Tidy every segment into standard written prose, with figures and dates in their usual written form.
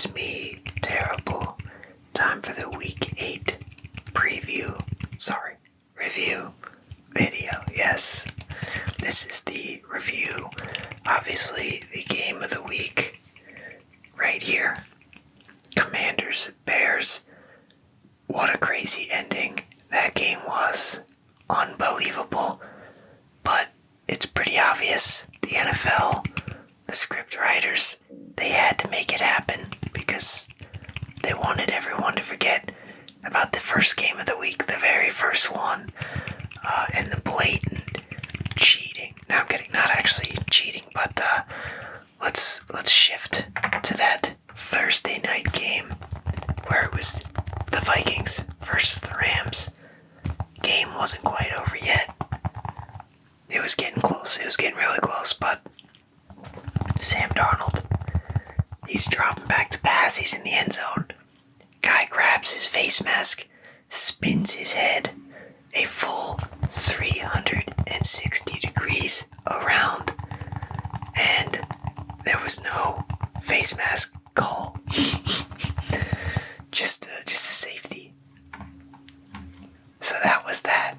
is me, terrible. Time for the Week 8 review video. Yes, this is the review. Obviously, the game of the week right here. Commanders, Bears. What a crazy ending that game was. Unbelievable. But it's pretty obvious. The NFL, the script writers, they had to make it happen because they wanted everyone to forget about the first game of the week, the very first one, and the blatant cheating. No, I'm kidding, not actually cheating, but let's shift to that Thursday night game where it was the Vikings versus the Rams. Game wasn't quite over yet. It was getting close. It was getting really close, but Sam Darnold, he's dropping back to pass. He's in the end zone. Guy grabs his face mask, spins his head a full 360 degrees around, and there was no face mask call. just a safety. So that was that.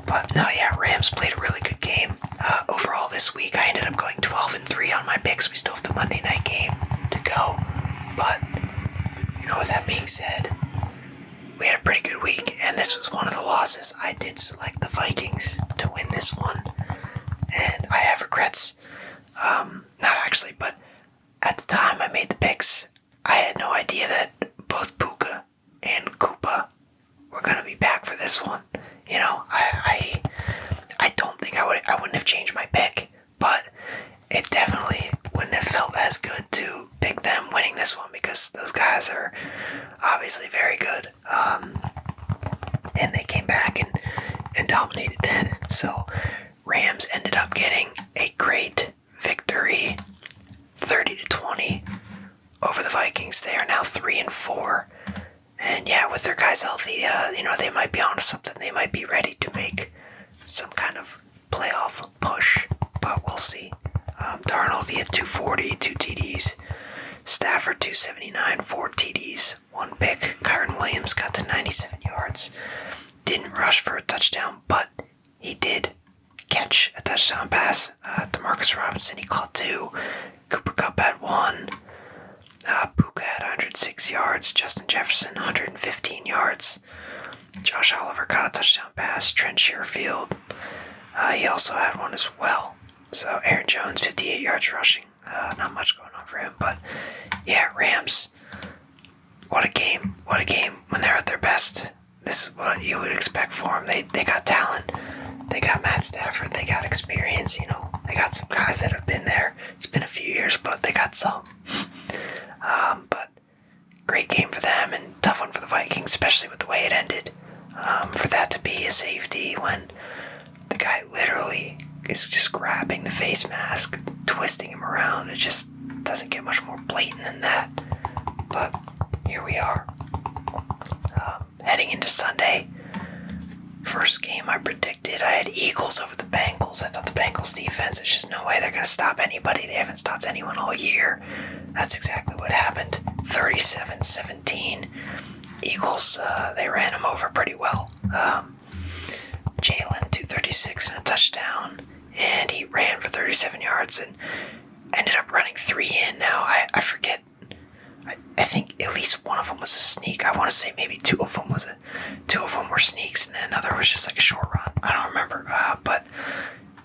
But no, yeah, Rams played a really good game. Overall this week, I ended up going 12-3 on my picks. We still have the Monday night game to go. But, with that being said, we had a pretty good week, and this was one of the losses. I did select the Vikings to win this one, and I have regrets. Not actually, but at the time I made the picks, I had no idea that both Puka and Koopa were going to be back for this one. I don't think I wouldn't have changed my pick, but it definitely wouldn't have felt as good to pick them winning this one because those guys are obviously very good. And they came back and dominated. So Rams ended up getting a great victory, 30-20 over the Vikings. They are now 3-4. And yeah, with their guys healthy, they might be onto something. They might be ready to make some kind of playoff push, but we'll see. Darnold, he had 240, 2 TDs. Stafford, 279, 4 TDs, 1 pick. Kyren Williams got to 97 yards. Didn't rush for a touchdown, but he did catch a touchdown pass. Demarcus Robinson, he caught 2. Cooper Kupp had 1. Puka had 106 yards. Justin Jefferson, 115 yards. Josh Oliver got a touchdown pass. Trent Sherfield, he also had one as well. So Aaron Jones, 58 yards rushing. Not much going on for him, but yeah, Rams, what a game. What a game when they're at their best. This is what you would expect for them. They got talent. They got Matt Stafford. They got experience, They got some guys that have been there. It's been a few years, but they got some. But great game for them and tough one for the Vikings, especially with the way it ended. For that to be a safety when the guy literally is just grabbing the face mask, twisting him around, it just doesn't get much more blatant than that. But here we are. Heading into Sunday. First game I predicted, I had Eagles over the Bengals. I thought the Bengals defense, there's just no way they're going to stop anybody. They haven't stopped anyone all year. That's exactly what happened. 37-17. Eagles, they ran them over pretty well. Jalen, 236 and a touchdown. And he ran for 37 yards and ended up running 3 in. Now, I forget. I think at least one of them was a sneak. I want to say maybe two of them were sneaks, and then another was just like a short run. I don't remember, but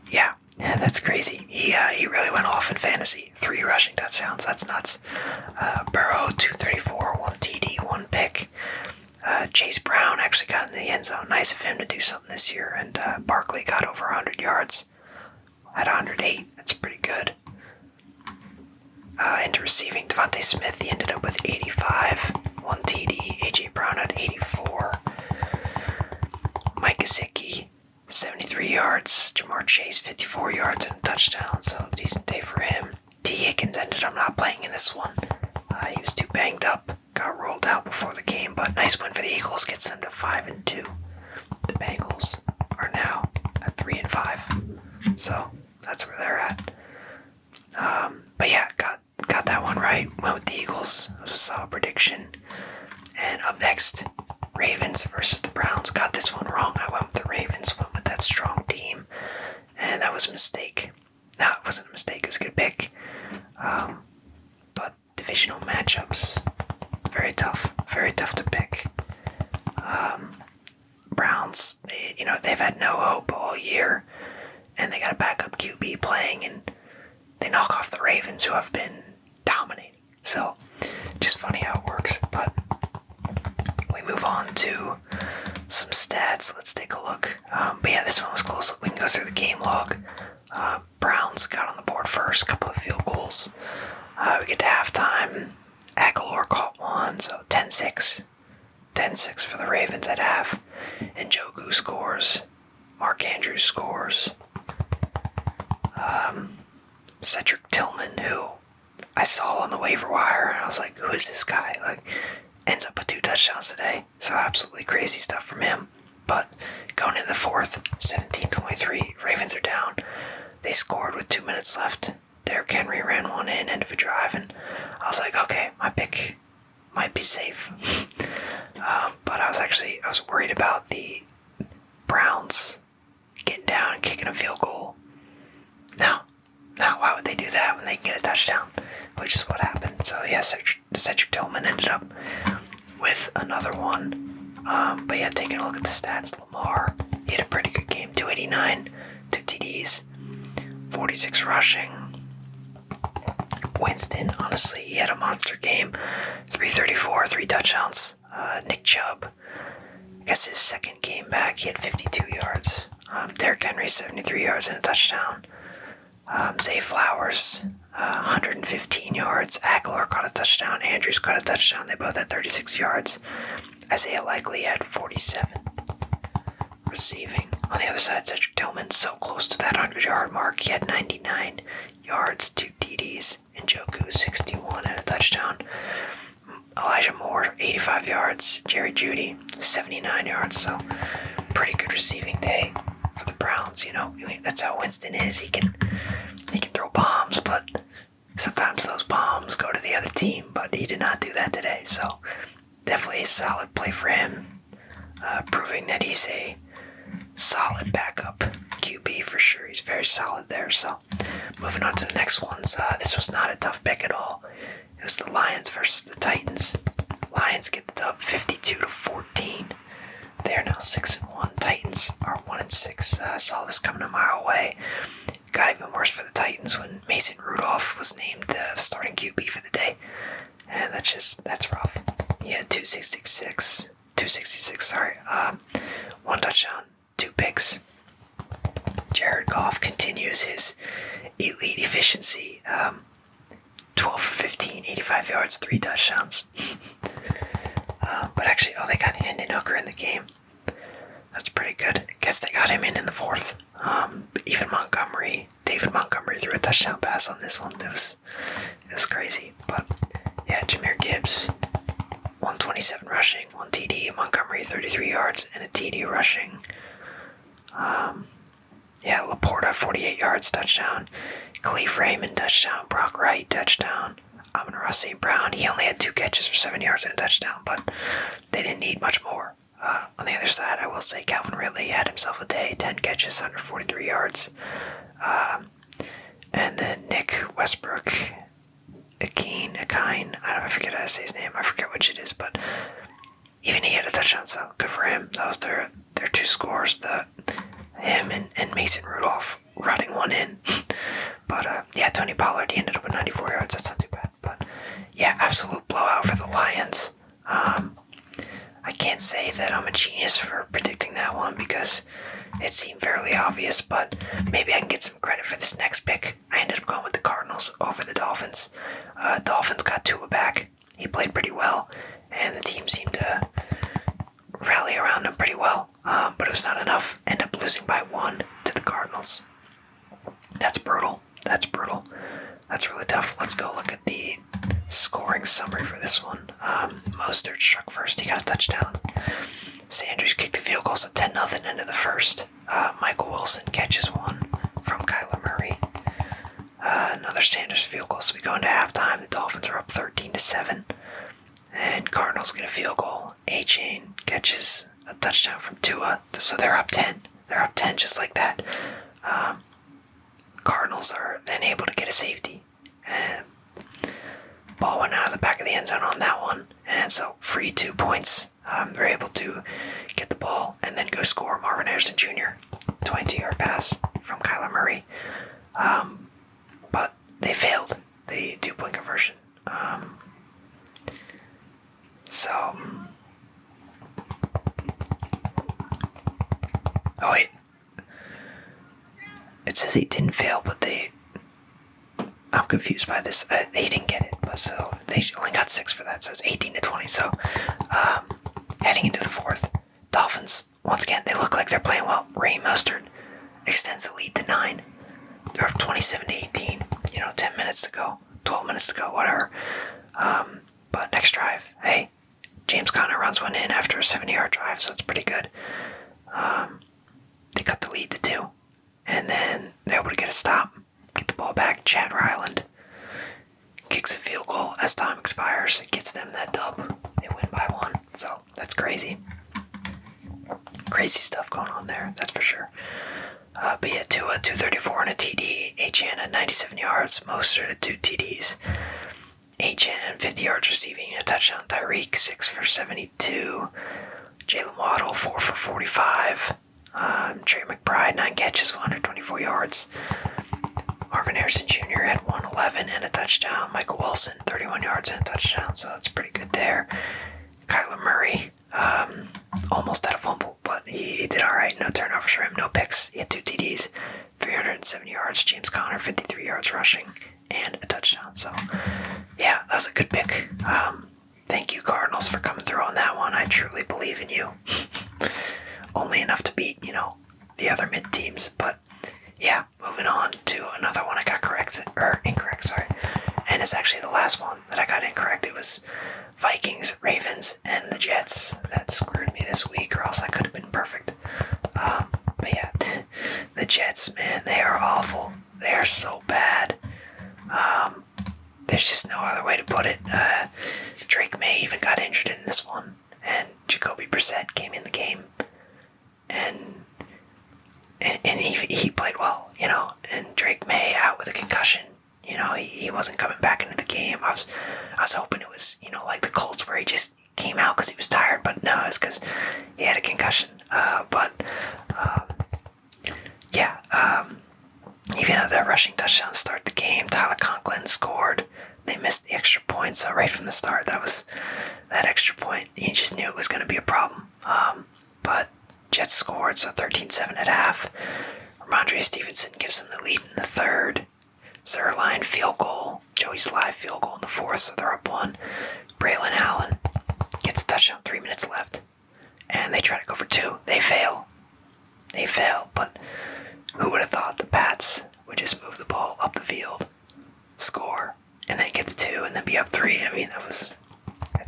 yeah, that's crazy. He really went off in fantasy. 3 rushing touchdowns. That's nuts. Burrow, 234, 1 TD, 1 pick. Chase Brown actually got in the end zone. Nice of him to do something this year. And Barkley got over 100 yards. Had 108. That's pretty good. Into receiving, Devontae Smith, he ended up with 85, 1 TD. A.J. Brown had 84. Mike Gesicki, 73 yards. Jamar Chase, 54 yards and a touchdown, so decent day for him. T. Higgins ended up not playing in this one. He was too banged up. Got rolled out before the game, but nice win for the Eagles. Gets them to 5-2. The Bengals are now at 3-5. So that's where they're at. But yeah, got that one right. right. Went with the Eagles. It was a solid prediction. And up next, Ravens versus the Browns. Got this one wrong. I went with the Ravens. Went with that strong team. And that was a mistake. No, it wasn't a mistake. It was a good pick. But divisional matchups, very tough. Very tough to pick. Browns, they've had no hope all year. And they got a backup QB playing. And they knock off the Ravens, who have been dominating. So, just funny how it works. But we move on to some stats. Let's take a look. But yeah, this one was close. We can go through the game log. Browns got on the board first, couple of field goals. We get to halftime. Aguilar caught one, so 10-6. 10-6 for the Ravens at half. And Njoku scores. Mark Andrews scores. Cedric Tillman, who I saw on the waiver wire, and I was like, who is this guy? Ends up with 2 touchdowns today. So absolutely crazy stuff from him. But going into the fourth, 17-23, Ravens are down. They scored with 2 minutes left. Derrick Henry ran one in, end of a drive, and I was like, okay, my pick might be safe. But I was worried about the Browns getting down and kicking a field goal. No, why would they do that when they can get a touchdown? Which is what happened. So yeah, Cedric Tillman ended up with another one. But yeah, taking a look at the stats, Lamar, he had a pretty good game. 289, 2 TDs, 46 rushing. Winston, honestly, he had a monster game. 334, 3 touchdowns. Nick Chubb, I guess his second game back, he had 52 yards. Derrick Henry, 73 yards and a touchdown. Zay Flowers, 115 yards. Aguilar caught a touchdown. Andrews caught a touchdown. They both had 36 yards. Isaiah Likely had 47 receiving. On the other side, Cedric Tillman, so close to that 100-yard mark. He had 99 yards, 2 TDs. And Njoku, 61 and a touchdown. Elijah Moore, 85 yards. Jerry Jeudy, 79 yards. So, pretty good receiving day for the Browns. That's how Winston is. He can throw bombs, but sometimes those bombs go to the other team. But he did not do that today. So, definitely a solid play for him. Proving that he's a solid backup QB for sure. He's very solid there. So, moving on to the next ones. This was not a tough pick at all. It was the Lions versus the Titans. Lions get the dub 52-14. They are now 6-1. Titans are 1-6. I saw this coming a mile away. Got even worse for the Titans when Mason Rudolph was named the starting QB for the day. And that's rough. He had 266, one touchdown, 2 picks. Jared Goff continues his elite efficiency. 12 for 15, 85 yards, 3 touchdowns. But actually, they got Hendon Hooker in the game. That's pretty good. I guess they got him in the fourth. David Montgomery threw a touchdown pass on this one. It was crazy. But yeah, Jahmyr Gibbs, 127 rushing, 1 TD. Montgomery, 33 yards and a TD rushing. Laporta, 48 yards, touchdown. Khalif Raymond, touchdown. Brock Wright, touchdown. Amon-Ra St. Brown, he only had 2 catches for 7 yards and a touchdown, but they didn't need much more. On the other side, I will say Calvin Ridley had himself a day, 10 catches, 143 yards. And then Nick Westbrook, Akine, I forget how to say his name, I forget which it is, but even he had a touchdown, so good for him. That was their 2 scores, him and Mason Rudolph running one in. But Tony Pollard, he ended up with 94 yards. That's not too bad. But yeah, absolute blowout for the Lions. I can't say that I'm a genius for predicting that one because it seemed fairly obvious, but maybe I can get some credit for this next pick. I ended up going with the Cardinals over the Dolphins. Dolphins got Tua back. He played pretty well, and the team seemed to rally around him pretty well. But it was not enough. End up losing by 1 to the Cardinals. That's brutal. That's really tough. Let's go look at the scoring summary for this one. Mostert struck first. He got a touchdown. Sanders kicked the field goal, so 10-0 into the first. Michael Wilson catches one from Kyler Murray. Another Sanders field goal. So we go into halftime. The Dolphins are up 13-7. And Cardinals get a field goal. A-Chain catches a touchdown from Tua. So they're up 10. They're up 10 just like that. Cardinals are then able to get a safety. And ball went out of the back of the end zone on that one. And so free 2 points. They're able to get the ball and then go score. Marvin Harrison Jr. 22-yard pass from Kyler Murray. But they failed the 2-point conversion. Oh wait. It says he didn't fail, but I'm confused by this. He didn't get it, but so they only got 6 for that, so it's 18-20. So, heading into the fourth, Dolphins, once again, they look like they're playing well. Raheem Mostert extends the lead to 9. They're up 27-18. 10 minutes to go, 12 minutes to go, whatever. But next drive, hey, James Conner runs one in after a 70-yard drive, so it's pretty good. They cut the lead to 2. And then they're able to get a stop, get the ball back. Chad Ryland kicks a field goal as time expires. It gets them that dub. They win by 1. So that's crazy. Crazy stuff going on there, that's for sure. But yeah, Tua 234 and a TD. H.N. at 97 yards. Mostert at 2 TDs. H.N. 50 yards receiving, a touchdown. Tyreek 6 for 72. Jalen Waddle 4 for 45. Trey McBride 9 catches, 124 yards. Marvin Harrison Jr. had 111 and a touchdown. Michael Wilson 31 yards and a touchdown, so that's pretty good there. Kyler Murray almost had a fumble, but he did all right. No turnovers for him, no picks. He had 2 TDs, 370 yards. James Conner 53 yards rushing and a touchdown. So yeah, that was a good pick. Thank you, Cardinals, for coming through on that one. I truly believe in you. Only enough to beat, the other mid teams. But yeah, moving on to another one I got incorrect, sorry. And it's actually the last one that I got incorrect. It was Vikings, Ravens, and the Jets. That screwed me this week, or else I could have been perfect. But yeah, the Jets, man, they are awful. They are so bad. There's just no other way to put it. Drake May even got injured in this one, and Jacoby Brissett came in the game, and he played well, and Drake May out with a concussion. He wasn't coming back into the game. I was hoping it was, like the Colts where he just came out because he was tired, but no, it's because he had a concussion. Even though their rushing touchdown to start the game, Tyler Conklin scored. They missed the extra point, so right from the start, that extra point, you just knew it was going to be a problem. But Jets scored, so 13-7 at half. Ramondre Stevenson gives them the lead in the third. Zerline field goal. Joey Sly field goal in the fourth, so they're up 1. Braylon Allen gets a touchdown, 3 minutes left. And they try to go for 2. They fail, but who would have thought the Pats would just move the ball up the field, score, and then get the 2, and then be up 3. I mean, that's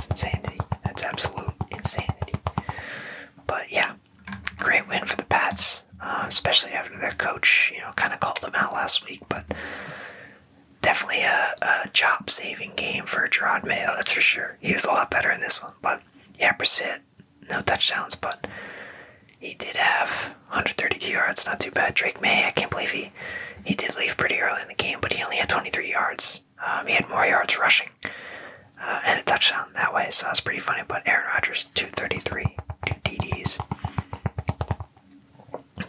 insanity. That's absolute insanity. But yeah, great win for the Pats, especially after their coach, kind of called them out last week. But definitely a job-saving game for Gerard Mayo, that's for sure. He was a lot better in this one. But yeah, Brissett, no touchdowns, but he did have 132 yards, not too bad. Drake May, I can't believe he did leave pretty early in the game, but he only had 23 yards. He had more yards rushing and a touchdown that way, so that was pretty funny. But Aaron Rodgers, 233, 2 TDs.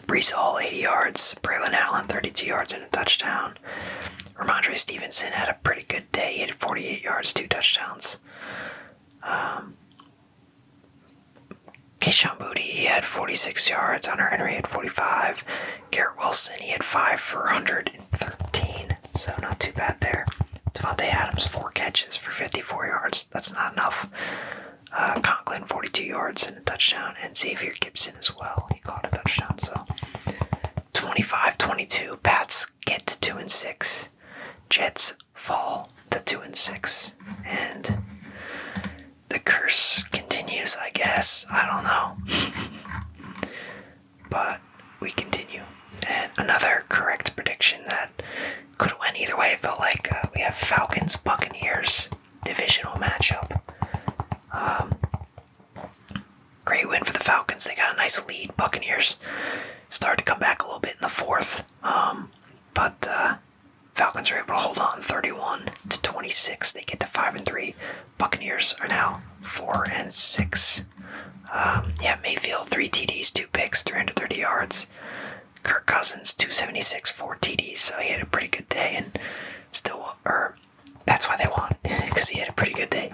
Breece Hall, 80 yards. Braylon Allen, 32 yards and a touchdown. Ramondre Stevenson had a pretty good day. He had 48 yards, 2 touchdowns. Keyshawn Boutte, he had 46 yards. Hunter Henry had 45. Garrett Wilson, he had 5 for 113. So not too bad there. Devontae Adams, 4 catches for 54 yards. That's not enough. Conklin, 42 yards and a touchdown. And Xavier Gibson as well. He caught a touchdown. So 25-22. Pats get to 2-6. Jets fall to 2-6. And the curse continues, I guess. I don't know. But we continue. And another correct prediction that could have went either way. It felt like nice lead. Buccaneers started to come back a little bit in the fourth, but Falcons are able to hold on 31-26. They get to 5-3. Buccaneers are now 4-6. Mayfield 3 TDs, 2 picks, 330 yards. Kirk Cousins 276, 4 TDs. So he had a pretty good day, and that's why they won, because he had a pretty good day.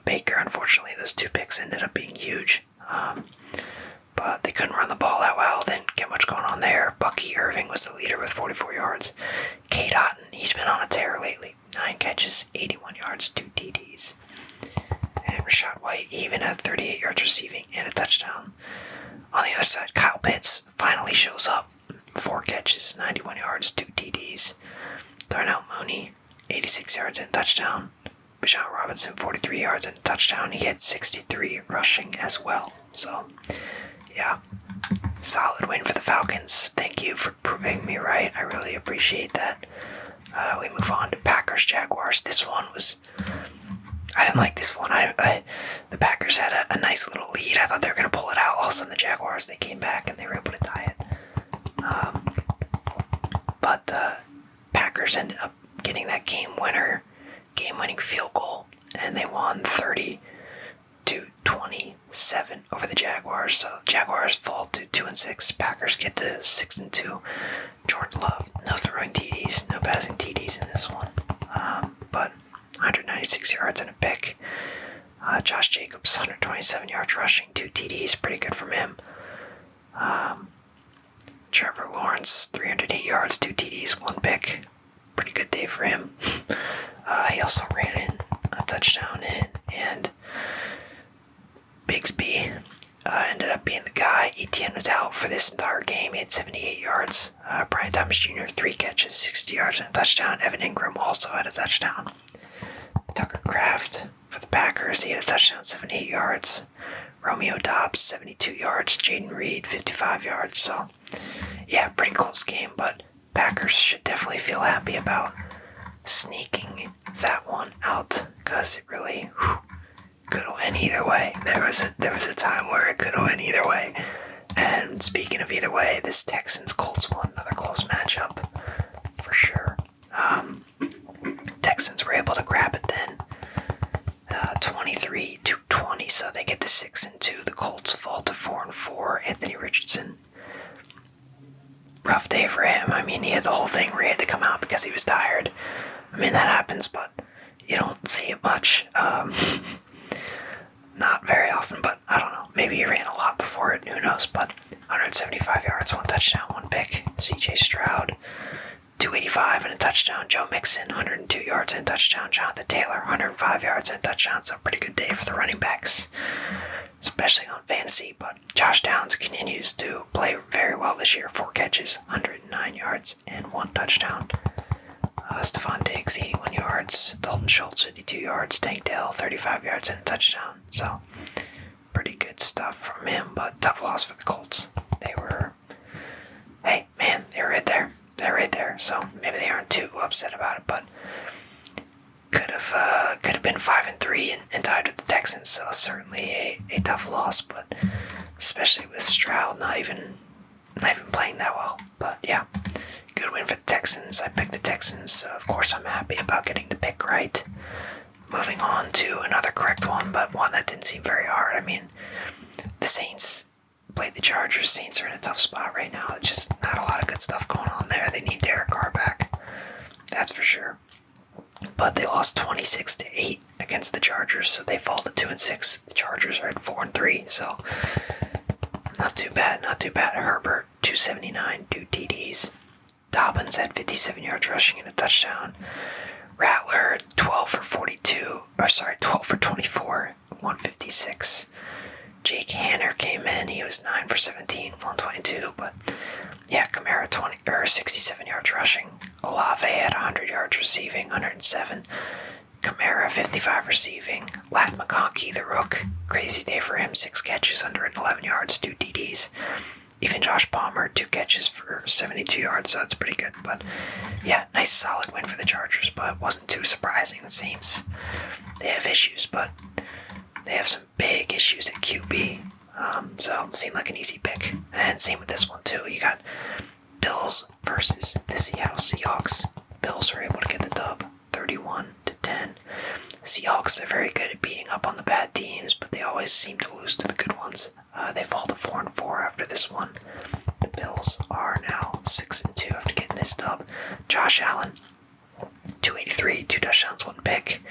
Baker, unfortunately, those 2 picks ended up being huge. But they couldn't run the ball that well. Didn't get much going on there. Bucky Irving was the leader with 44 yards. Cade Otton, he's been on a tear lately. 9 catches, 81 yards, 2 TDs. And Rashad White even had 38 yards receiving and a touchdown. On the other side, Kyle Pitts finally shows up. 4 catches, 91 yards, 2 TDs. Darnell Mooney, 86 yards and a touchdown. Bijan Robinson, 43 yards and a touchdown. He had 63 rushing as well. So, yeah, solid win for the Falcons. Thank you for proving me right. I really appreciate that. We move on to Packers-Jaguars. This one was... I didn't like this one. The Packers had a nice little lead. I thought they were going to pull it out. All of a sudden, the Jaguars, they came back and they were able to tie it. But Packers ended up getting that game-winning field goal, and they won 30-27 over the Jaguars. So the Jaguars fall to 2-6. Packers get to 6-2. Jordan Love, no throwing TDs, no passing TDs in this one. But 196 yards and a pick. Josh Jacobs, 127 yards rushing, 2 TDs, pretty good from him. Trevor Lawrence, 308 yards, 2 TDs, 1 pick. Pretty good day for him. He also ran in a touchdown and Bigsby ended up being the guy. Etienne was out for this entire game. He had 78 yards. Brian Thomas Jr., 3 catches, 60 yards and a touchdown. Evan Ingram also had a touchdown. Tucker Kraft for the Packers, he had a touchdown, 78 yards. Romeo Doubs, 72 yards. Jaden Reed, 55 yards. So, yeah, pretty close game, but Packers should definitely feel happy about sneaking that one out, because it really could have went either way. There was a time where it could have went either way. And speaking of either way, this Texans-Colts one, another close matchup for sure. Texans were able to grab it then, 23-20, so they get to 6-2. The Colts fall to 4-4. Anthony Richardson, rough day for him. I mean, he had the whole thing where he had to come out because he was tired. I mean, that happens, but you don't see it much. Not very often, but I don't know. Maybe he ran a lot before it. Who knows? But 175 yards, 1 touchdown, 1 pick. C.J. Stroud, 285 and a touchdown. Joe Mixon, 102 yards and a touchdown. Jonathan Taylor, 105 yards and a touchdown. So pretty good day for the running backs, especially on fantasy. But Josh Downs continues to play very well this year. 4 catches, 109 yards and 1 touchdown. Stephon Diggs, 81 yards. Dalton Schultz, 52 yards. Tank Dell, 35 yards and a touchdown. So pretty good stuff from him, but tough loss for the Colts. They were right there. So maybe they aren't too upset about it, but could have been 5-3 and tied with the Texans. So certainly a tough loss, but especially with Stroud not even playing that well. But yeah, good win for the Texans. I picked the Texans, so of course I'm happy about getting the pick right. Moving on to another correct one, but one that didn't seem very hard. I mean, the Saints played the Chargers. Saints are in a tough spot right now. It's just not a lot of good stuff going on there. They need Derek Carr back, that's for sure. But they lost 26-8 against the Chargers, so they fall to 2-6. The Chargers are at 4-3, so not too bad. Herbert, 279, 2 TDs. Dobbins had 57 yards rushing and a touchdown. Rattler, 12 for 24, 156. Jake Hanner came in. He was 9 for 17, 122. But yeah, Kamara 67 yards rushing. Olave had 100 yards receiving, 107. Kamara 55 receiving. Lat McConkey, the rook, crazy day for him. 6 catches, 111 yards, 2 TDs. Even Josh Palmer, 2 catches for 72 yards, so that's pretty good. But yeah, nice solid win for the Chargers, but it wasn't too surprising. The Saints, they have issues, but they have some big issues at QB. So seemed like an easy pick. And same with this one too. You got Bills versus the Seattle Seahawks. Bills were able to get the dub, 31-10. Seahawks, they're very good at beating up on the bad teams, but they always seem to lose to the good ones. They fall to 4-4 after this one. The Bills are now 6-2 after getting this dub. Josh Allen, 283, 2 touchdowns, 1 pick.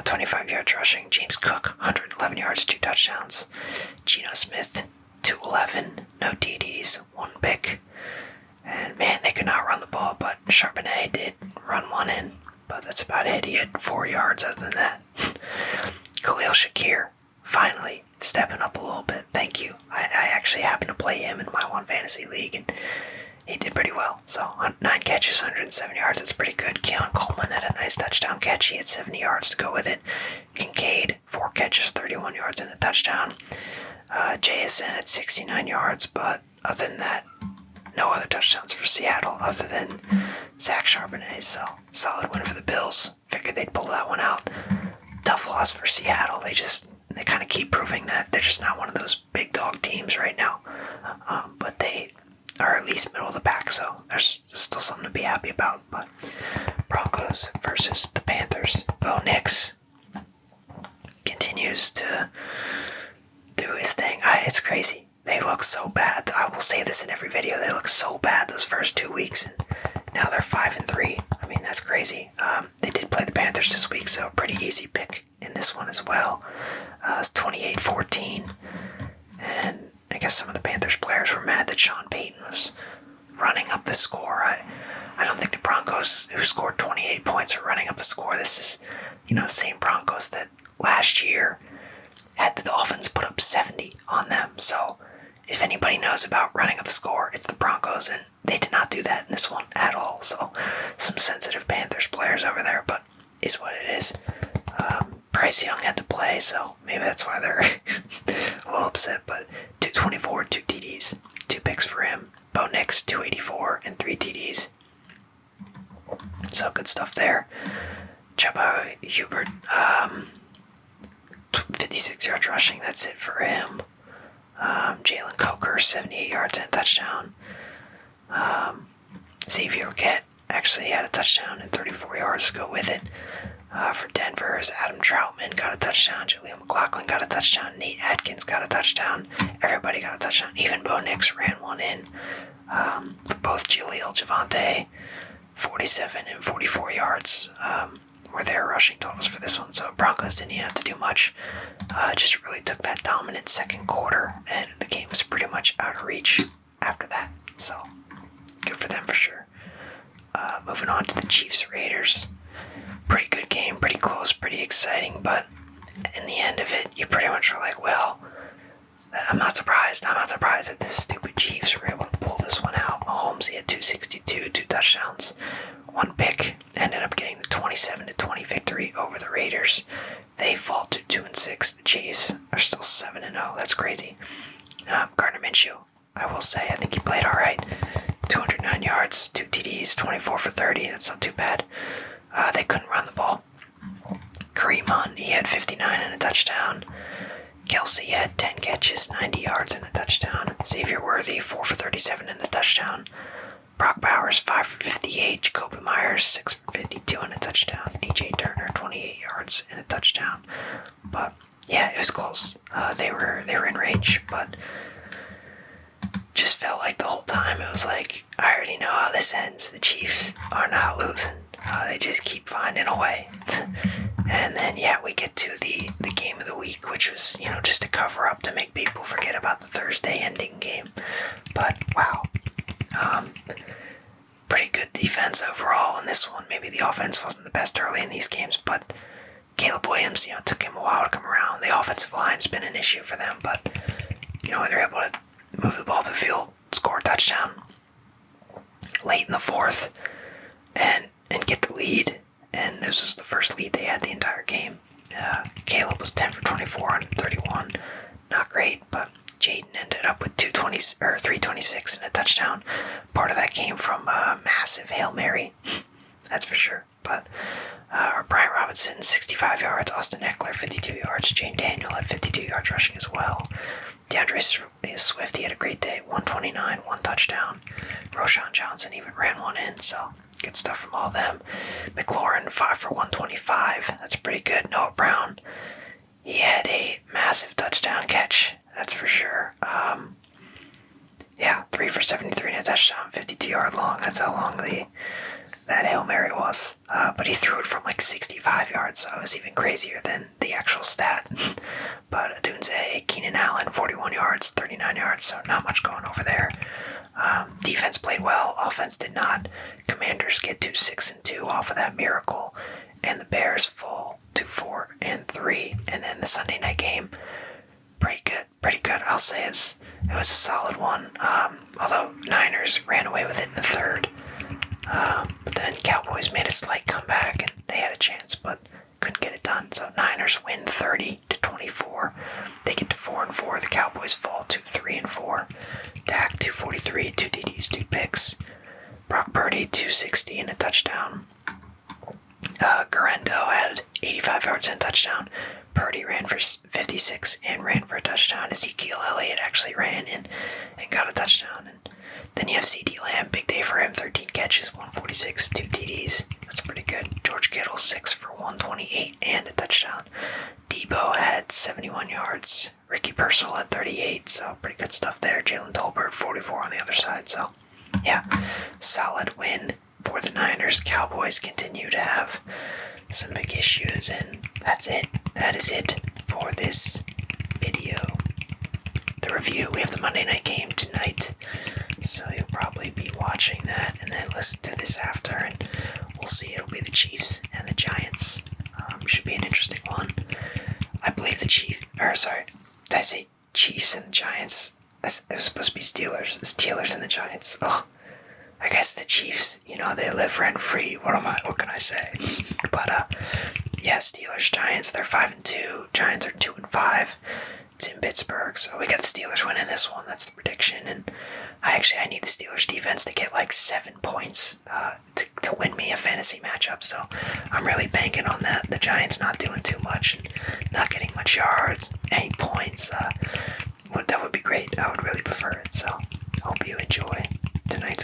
25 yards rushing. James Cook, 111 yards, 2 touchdowns. Geno Smith, 211, no TDs, 1 pick. And man, they could not run the ball, but Charbonnet did run one in. But that's about it. He had 4 yards other than that. Khalil Shakir, finally stepping up a little bit. Thank you. I actually happened to play him in my one fantasy league, and he did pretty well. So 9 catches, 107 yards. That's pretty good. Keon Coleman had a nice touchdown catch. He had 70 yards to go with it. Kincaid, 4 catches, 31 yards and a touchdown. JSN at 69 yards, but other than that, no other touchdowns for Seattle other than Zach Charbonnet. So solid win for the Bills. Figured they'd pull that one out. Tough loss for Seattle. They kind of keep proving that they're just not one of those big dog teams right now. But they are at least middle of the pack, so there's still something to be happy about. But Broncos versus the Panthers. Bo Nix continues to do his thing. It's crazy. They look so bad. I will say this in every video. They look so bad those first 2 weeks, and now they're 5-3. I mean, that's crazy. They did play the Panthers this week, so a pretty easy pick in this one as well. It's 28-14, and I guess some of the Panthers players were mad that Sean Payton was running up the score. I don't think the Broncos, who scored 28 points, are running up the score. This is, the same Broncos that last year had the Dolphins put up 70 on them. So if anybody knows about running up the score, it's the Broncos, and they did not do that in this one at all. So some sensitive Panthers players over there, but is what it is. Bryce Young had to play, so maybe that's why they're a little upset. But 224, 2 TDs, 2 picks for him. Bo Nix, 284 and 3 TDs. So good stuff there. Chuba Hubert, 56 yards rushing, that's it for him. Jalen Coker, 78 yards and a touchdown. Xavier Legette actually had a touchdown and 34 yards to go with it. For Denver's Adam Troutman got a touchdown. Jaleel McLaughlin got a touchdown. Nate Atkins got a touchdown. Everybody got a touchdown. Even Bo Nix ran one in. For both Javonte, 47 and 44 yards were their rushing totals for this one. So Broncos didn't even have to do much. Just really took that dominant second quarter, and the game was pretty much out of reach after that. So good for them for sure. Moving on to the Chiefs-Raiders. Pretty good game, pretty close, pretty exciting, but in the end of it, you pretty much were like, well, I'm not surprised that this stupid Chiefs were able to pull this one out. Mahomes, he had 262, 2 touchdowns, 1 pick, ended up getting the 27-20 victory over the Raiders. They fall to 2-6. The Chiefs are still 7-0. That's crazy. Gardner Minshew, I will say, I think he played all right. 209 yards, 2 TDs, 24 for 30. That's not too bad. They couldn't run the ball. Kareem Hunt, he had 59 and a touchdown. Kelsey had 10 catches, 90 yards and a touchdown. Xavier Worthy, 4 for 37 and a touchdown. Brock Bowers, 5 for 58. Jacoby Myers, 6 for 52 and a touchdown. A.J. Turner, 28 yards and a touchdown. But yeah, it was close. They were in range, but just felt like the whole time it was like, I already know how this ends. The Chiefs are not losing. They just keep finding a way. And then, we get to the game of the week, which was, just a cover-up to make people forget about the Thursday ending game. But, wow. Pretty good defense overall in this one. Maybe the offense wasn't the best early in these games, but Caleb Williams, took him a while to come around. The offensive line's been an issue for them, but, they're able to move the ball up the field, score a touchdown late in the fourth, and get the lead. And this was the first lead they had the entire game. Caleb was 10 for 24 and 31. Not great, but Jaden ended up with 326 and a touchdown. Part of that came from a massive Hail Mary. That's for sure. But Brian Robinson, 65 yards. Austin Eckler, 52 yards. Jane Daniel had 52 yards rushing as well. DeAndre Swift, he had a great day. 129, 1 touchdown. Roshan Johnson even ran one in, so good stuff from all of them. McLaurin, 5 for 125. That's pretty good. Noah Brown, he had a massive touchdown catch, that's for sure. 3 for 73 and a touchdown, 52-yard long. That's how long that Hail Mary was. But he threw it from like 65 yards, so it was even crazier than the actual stat. But Adunze, Keenan Allen, 41 yards, 39 yards, so not much going over there. Defense played well, offense did not. Commanders get to 6-2 off of that miracle, and the Bears fall to 4-3. And then the Sunday night game, pretty good. I'll say it was a solid one. Although Niners ran away with it in the third. But then Cowboys made a slight comeback and they had a chance, but couldn't get it done. So Niners win 30-24. They get to 4-4. The Cowboys fall to 3-4. Dak 243, 2 TDs, 2 picks. Brock Purdy 260 and a touchdown. Garendo had 85 yards and a touchdown. Purdy ran for 56 and ran for a touchdown. Ezekiel Elliott actually ran and got a touchdown. And then you have CeeDee Lamb, big day for him, 13 catches, 146, 2 TDs. That's pretty good. George Kittle, 6 for 128 and a touchdown. Debo had 71 yards. Ricky Pearsall had 38, so pretty good stuff there. Jalen Tolbert, 44 on the other side. So, yeah, solid win for the Niners. Cowboys continue to have some big issues, and that's it. That is it for this video. The review, we have the Monday night game tonight, so you'll probably be watching that and then listen to this after, and we'll see. It'll be the Chiefs and the Giants. Should be an interesting one. I believe did I say Chiefs and the Giants? It was supposed to be Steelers. The Steelers and the Giants. Oh, I guess the Chiefs, they live rent-free. What can I say? But, Steelers, Giants, they're 5-2. Giants are 2-5. It's in Pittsburgh, so we got the Steelers winning this one. That's the prediction. And I need the Steelers defense to get like 7 points to win me a fantasy matchup. So I'm really banking on that. The Giants not doing too much and not getting much yards, any points. That would be great. I would really prefer it. So hope you enjoy tonight's